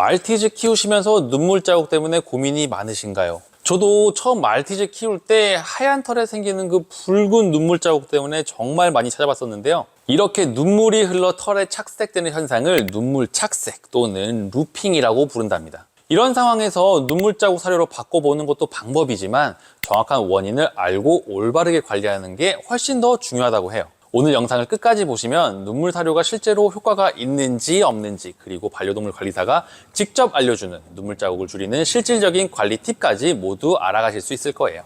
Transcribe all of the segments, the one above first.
말티즈 키우시면서 눈물 자국 때문에 고민이 많으신가요? 저도 처음 말티즈 키울 때 하얀 털에 생기는 그 붉은 눈물 자국 때문에 정말 많이 찾아봤었는데요. 이렇게 눈물이 흘러 털에 착색되는 현상을 눈물 착색 또는 루핑이라고 부른답니다. 이런 상황에서 눈물 자국 사료로 바꿔보는 것도 방법이지만 정확한 원인을 알고 올바르게 관리하는 게 훨씬 더 중요하다고 해요. 오늘 영상을 끝까지 보시면 눈물 사료가 실제로 효과가 있는지 없는지, 그리고 반려동물 관리사가 직접 알려주는 눈물 자국을 줄이는 실질적인 관리 팁까지 모두 알아가실 수 있을 거예요.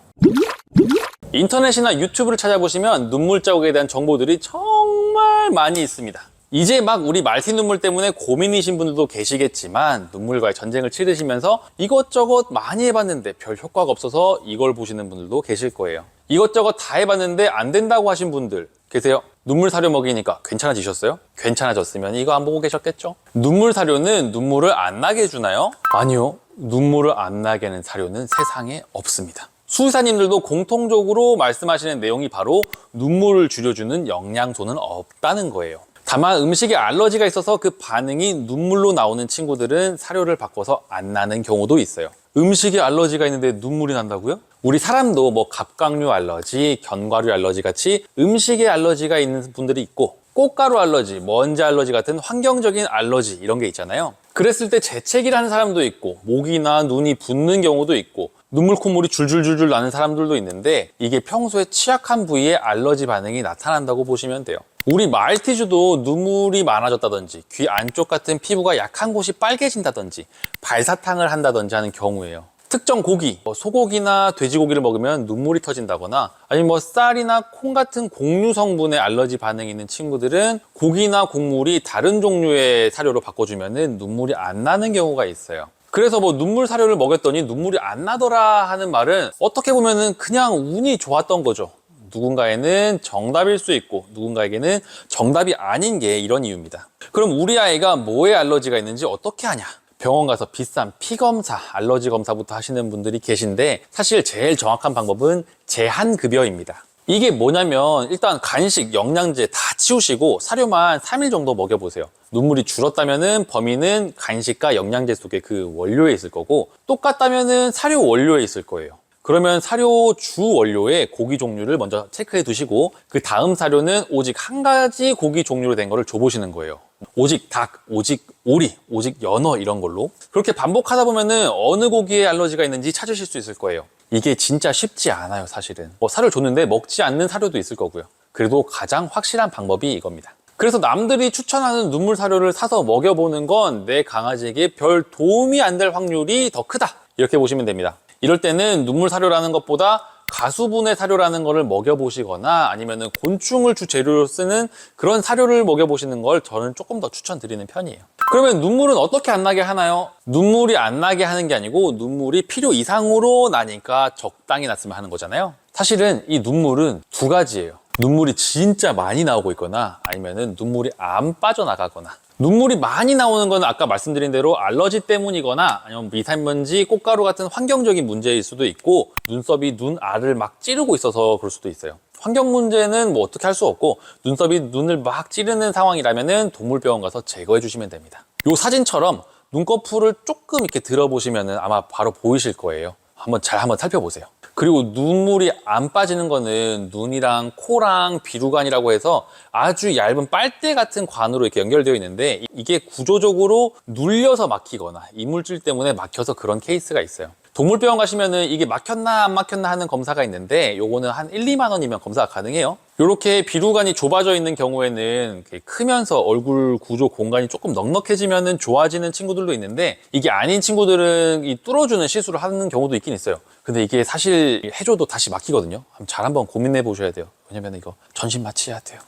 인터넷이나 유튜브를 찾아보시면 눈물 자국에 대한 정보들이 정말 많이 있습니다. 이제 막 우리 말티 눈물 때문에 고민이신 분들도 계시겠지만 눈물과의 전쟁을 치르시면서 이것저것 많이 해봤는데 별 효과가 없어서 이걸 보시는 분들도 계실 거예요. 이것저것 다 해봤는데 안 된다고 하신 분들 계세요? 눈물 사료 먹이니까 괜찮아지셨어요? 괜찮아졌으면 이거 안 보고 계셨겠죠? 눈물 사료는 눈물을 안 나게 해주나요? 아니요. 눈물을 안 나게 하는 사료는 세상에 없습니다. 수의사님들도 공통적으로 말씀하시는 내용이 바로 눈물을 줄여주는 영양소는 없다는 거예요. 다만 음식에 알러지가 있어서 그 반응이 눈물로 나오는 친구들은 사료를 바꿔서 안 나는 경우도 있어요. 음식에 알러지가 있는데 눈물이 난다고요? 우리 사람도 뭐 갑각류 알러지, 견과류 알러지 같이 음식에 알러지가 있는 분들이 있고 꽃가루 알러지, 먼지 알러지 같은 환경적인 알러지 이런 게 있잖아요. 그랬을 때 재채기를 하는 사람도 있고 목이나 눈이 붓는 경우도 있고 눈물 콧물이 줄줄줄줄 나는 사람들도 있는데 이게 평소에 취약한 부위에 알러지 반응이 나타난다고 보시면 돼요. 우리 말티즈도 눈물이 많아졌다든지 귀 안쪽 같은 피부가 약한 곳이 빨개진다든지 발사탕을 한다든지 하는 경우에요. 특정 고기, 소고기나 돼지고기를 먹으면 눈물이 터진다거나 아니면 쌀이나 콩 같은 곡류 성분에 알러지 반응이 있는 친구들은 고기나 곡물이 다른 종류의 사료로 바꿔주면 눈물이 안 나는 경우가 있어요. 그래서 눈물 사료를 먹였더니 눈물이 안 나더라 하는 말은 어떻게 보면은 그냥 운이 좋았던 거죠. 누군가에는 정답일 수 있고 누군가에게는 정답이 아닌 게 이런 이유입니다. 그럼 우리 아이가 뭐에 알러지가 있는지 어떻게 하냐? 병원 가서 비싼 피 검사, 알러지 검사부터 하시는 분들이 계신데 사실 제일 정확한 방법은 제한급여입니다. 이게 뭐냐면 일단 간식, 영양제 다 치우시고 사료만 3일 정도 먹여보세요. 눈물이 줄었다면은 범인은 간식과 영양제 속에 그 원료에 있을 거고 똑같다면은 사료 원료에 있을 거예요. 그러면 사료 주 원료에 고기 종류를 먼저 체크해 두시고 그 다음 사료는 오직 한 가지 고기 종류로 된 거를 줘보시는 거예요. 오직 닭, 오직 오리, 오직 연어 이런 걸로. 그렇게 반복하다 보면은 어느 고기에 알러지가 있는지 찾으실 수 있을 거예요. 이게 진짜 쉽지 않아요, 사실은. 사료를 줬는데 먹지 않는 사료도 있을 거고요. 그래도 가장 확실한 방법이 이겁니다. 그래서 남들이 추천하는 눈물 사료를 사서 먹여보는 건 내 강아지에게 별 도움이 안 될 확률이 더 크다. 이렇게 보시면 됩니다. 이럴 때는 눈물 사료라는 것보다 가수분해 사료라는 거를 먹여보시거나 아니면은 곤충을 주 재료로 쓰는 그런 사료를 먹여보시는 걸 저는 조금 더 추천드리는 편이에요. 그러면 눈물은 어떻게 안 나게 하나요? 눈물이 안 나게 하는 게 아니고 눈물이 필요 이상으로 나니까 적당히 났으면 하는 거잖아요. 사실은 이 눈물은 두 가지예요. 눈물이 진짜 많이 나오고 있거나 아니면은 눈물이 안 빠져나가거나. 눈물이 많이 나오는 건 아까 말씀드린 대로 알러지 때문이거나 아니면 미세먼지, 꽃가루 같은 환경적인 문제일 수도 있고 눈썹이 눈알을 막 찌르고 있어서 그럴 수도 있어요. 환경 문제는 어떻게 할 수 없고 눈썹이 눈을 막 찌르는 상황이라면 동물병원 가서 제거해 주시면 됩니다. 이 사진처럼 눈꺼풀을 조금 이렇게 들어보시면 아마 바로 보이실 거예요. 한번 살펴보세요. 그리고 눈물이 안 빠지는 거는 눈이랑 코랑 비루관이라고 해서 아주 얇은 빨대 같은 관으로 이렇게 연결되어 있는데 이게 구조적으로 눌려서 막히거나 이물질 때문에 막혀서 그런 케이스가 있어요. 동물병원 가시면은 이게 막혔나 안 막혔나 하는 검사가 있는데 요거는 한 1, 2만 원이면 검사가 가능해요. 이렇게 비루관이 좁아져 있는 경우에는 크면서 얼굴 구조 공간이 조금 넉넉해지면은 좋아지는 친구들도 있는데 이게 아닌 친구들은 이 뚫어주는 시술을 하는 경우도 있긴 있어요. 근데 이게 사실 해줘도 다시 막히거든요. 한번 고민해 보셔야 돼요. 왜냐면 이거 전신 마취해야 돼요.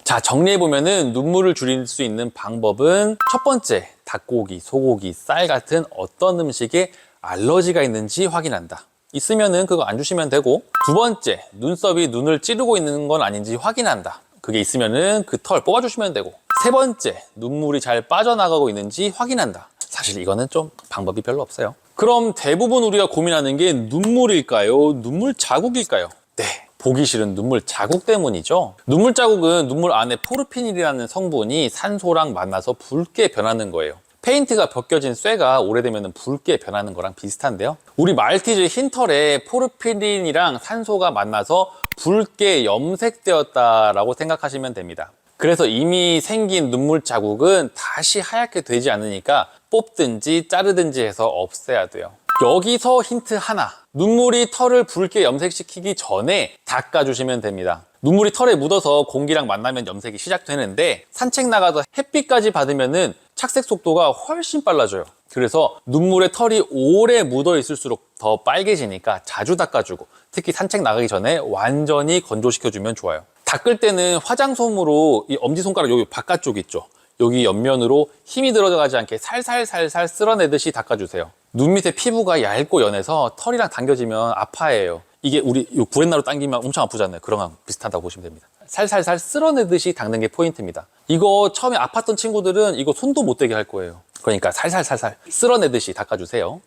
자, 정리해보면은 눈물을 줄일 수 있는 방법은 첫 번째, 닭고기, 소고기, 쌀 같은 어떤 음식에 알러지가 있는지 확인한다. 있으면은 그거 안 주시면 되고, 두 번째, 눈썹이 눈을 찌르고 있는 건 아닌지 확인한다. 그게 있으면은 그 털 뽑아주시면 되고, 세 번째, 눈물이 잘 빠져나가고 있는지 확인한다. 사실 이거는 좀 방법이 별로 없어요. 그럼 대부분 우리가 고민하는 게 눈물일까요? 눈물 자국일까요? 네, 보기 싫은 눈물 자국 때문이죠. 눈물 자국은 눈물 안에 포르피닌이라는 성분이 산소랑 만나서 붉게 변하는 거예요. 페인트가 벗겨진 쇠가 오래되면 붉게 변하는 거랑 비슷한데요. 우리 말티즈 흰 털에 포르피린이랑 산소가 만나서 붉게 염색되었다라고 생각하시면 됩니다. 그래서 이미 생긴 눈물 자국은 다시 하얗게 되지 않으니까 뽑든지 자르든지 해서 없애야 돼요. 여기서 힌트 하나. 눈물이 털을 붉게 염색시키기 전에 닦아주시면 됩니다. 눈물이 털에 묻어서 공기랑 만나면 염색이 시작되는데 산책 나가서 햇빛까지 받으면은 착색 속도가 훨씬 빨라져요. 그래서 눈물에 털이 오래 묻어 있을수록 더 빨개지니까 자주 닦아주고 특히 산책 나가기 전에 완전히 건조시켜주면 좋아요. 닦을 때는 화장솜으로 이 엄지손가락 여기 바깥쪽 있죠. 여기 옆면으로 힘이 들어가지 않게 살살살살 쓸어내듯이 닦아주세요. 눈 밑에 피부가 얇고 연해서 털이랑 당겨지면 아파해요. 이게 우리 구렛나루 당기면 엄청 아프잖아요. 그런 거랑 비슷하다고 보시면 됩니다. 살살살 쓸어내듯이 닦는 게 포인트입니다. 이거 처음에 아팠던 친구들은 이거 손도 못 대게 할 거예요. 그러니까 살살살살 쓸어내듯이 닦아주세요.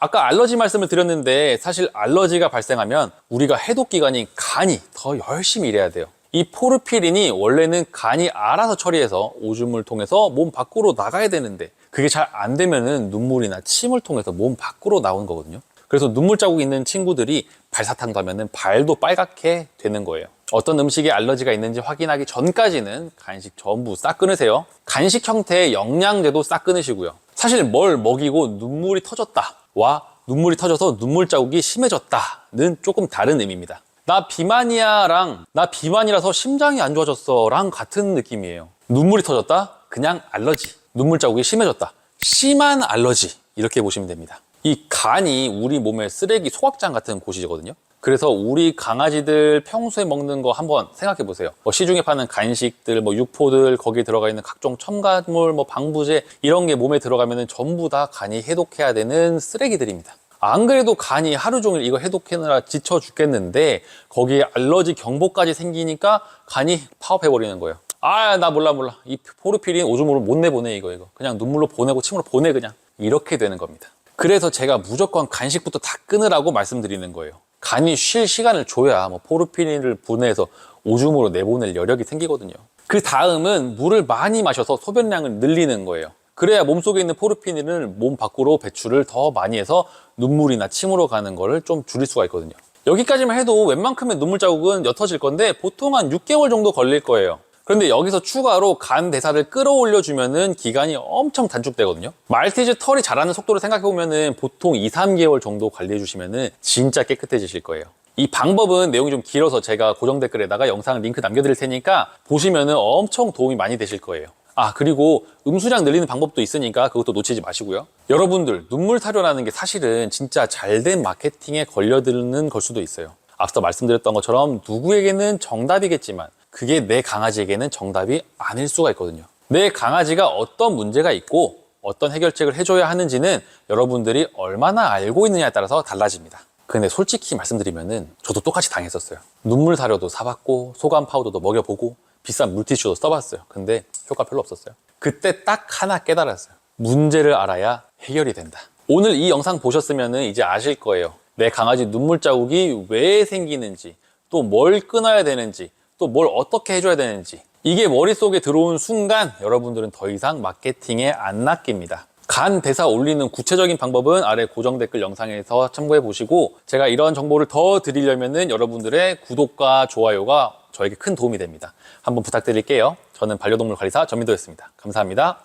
아까 알러지 말씀을 드렸는데 사실 알러지가 발생하면 우리가 해독기관인 간이 더 열심히 일해야 돼요. 이 포르피린이 원래는 간이 알아서 처리해서 오줌을 통해서 몸 밖으로 나가야 되는데 그게 잘 안 되면은 눈물이나 침을 통해서 몸 밖으로 나오는 거거든요. 그래서 눈물 자국이 있는 친구들이 발사탕도 하면은 발도 빨갛게 되는 거예요. 어떤 음식에 알러지가 있는지 확인하기 전까지는 간식 전부 싹 끊으세요. 간식 형태의 영양제도 싹 끊으시고요. 사실 뭘 먹이고 눈물이 터졌다와 눈물이 터져서 눈물 자국이 심해졌다는 조금 다른 의미입니다. 나 비만이야랑 나 비만이라서 심장이 안 좋아졌어랑 같은 느낌이에요. 눈물이 터졌다? 그냥 알러지. 눈물 자국이 심해졌다. 심한 알러지. 이렇게 보시면 됩니다. 이 간이 우리 몸의 쓰레기 소각장 같은 곳이거든요. 그래서 우리 강아지들 평소에 먹는 거 한번 생각해 보세요. 시중에 파는 간식들, 육포들, 거기에 들어가 있는 각종 첨가물, 방부제 이런 게 몸에 들어가면 전부 다 간이 해독해야 되는 쓰레기들입니다. 안 그래도 간이 하루 종일 이거 해독하느라 지쳐 죽겠는데 거기에 알러지 경보까지 생기니까 간이 파업해버리는 거예요. 아, 나 몰라. 이 포르피린 오줌으로 못 내보내 이거. 그냥 눈물로 보내고 침으로 보내 그냥. 이렇게 되는 겁니다. 그래서 제가 무조건 간식부터 다 끊으라고 말씀드리는 거예요. 간이 쉴 시간을 줘야 포르피린을 분해해서 오줌으로 내보낼 여력이 생기거든요. 그 다음은 물을 많이 마셔서 소변량을 늘리는 거예요. 그래야 몸속에 있는 포르피린을 몸 밖으로 배출을 더 많이 해서 눈물이나 침으로 가는 거를 좀 줄일 수가 있거든요. 여기까지만 해도 웬만큼의 눈물 자국은 옅어질 건데 보통 한 6개월 정도 걸릴 거예요. 그런데 여기서 추가로 간 대사를 끌어올려 주면은 기간이 엄청 단축되거든요. 말티즈 털이 자라는 속도를 생각해 보면은 보통 2, 3개월 정도 관리해 주시면은 진짜 깨끗해지실 거예요. 이 방법은 내용이 좀 길어서 제가 고정 댓글에다가 영상 링크 남겨드릴 테니까 보시면은 엄청 도움이 많이 되실 거예요. 그리고 음수량 늘리는 방법도 있으니까 그것도 놓치지 마시고요. 여러분들 눈물 타령하는 게 사실은 진짜 잘된 마케팅에 걸려드는 걸 수도 있어요. 앞서 말씀드렸던 것처럼 누구에게는 정답이겠지만 그게 내 강아지에게는 정답이 아닐 수가 있거든요. 내 강아지가 어떤 문제가 있고 어떤 해결책을 해줘야 하는지는 여러분들이 얼마나 알고 있느냐에 따라서 달라집니다. 근데 솔직히 말씀드리면은 저도 똑같이 당했었어요. 눈물 사료도 사봤고 소감 파우더도 먹여보고 비싼 물티슈도 써봤어요. 근데 효과 별로 없었어요. 그때 딱 하나 깨달았어요. 문제를 알아야 해결이 된다. 오늘 이 영상 보셨으면 이제 아실 거예요. 내 강아지 눈물 자국이 왜 생기는지, 또 뭘 끊어야 되는지, 또 뭘 어떻게 해줘야 되는지. 이게 머릿속에 들어온 순간 여러분들은 더 이상 마케팅에 안 낚입니다. 간 대사 올리는 구체적인 방법은 아래 고정 댓글 영상에서 참고해 보시고 제가 이런 정보를 더 드리려면 여러분들의 구독과 좋아요가 저에게 큰 도움이 됩니다. 한번 부탁드릴게요. 저는 반려동물 관리사 전민도였습니다. 감사합니다.